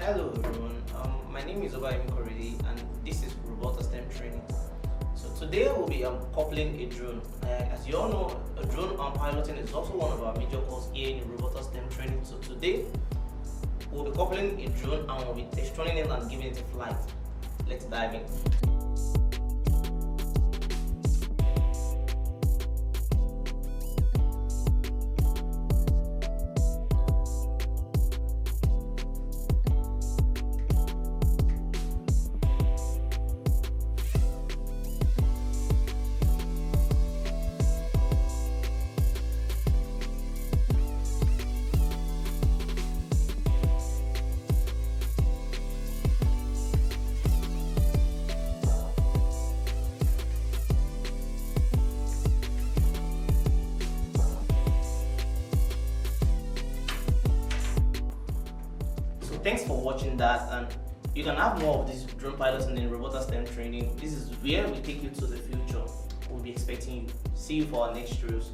Hello everyone, my name is Obayemi Korede and this is Robotic STEM training. So today we'll be coupling a drone. As you all know, a drone piloting is also one of our major courses here in Robotic STEM training. So today we'll be coupling a drone and we'll be test running it and giving it a flight. Let's dive in. Thanks for watching that, and you can have more of these drone piloting in Robotic STEM training. This is where we take you to the future. We'll be expecting you. See you for our next drills.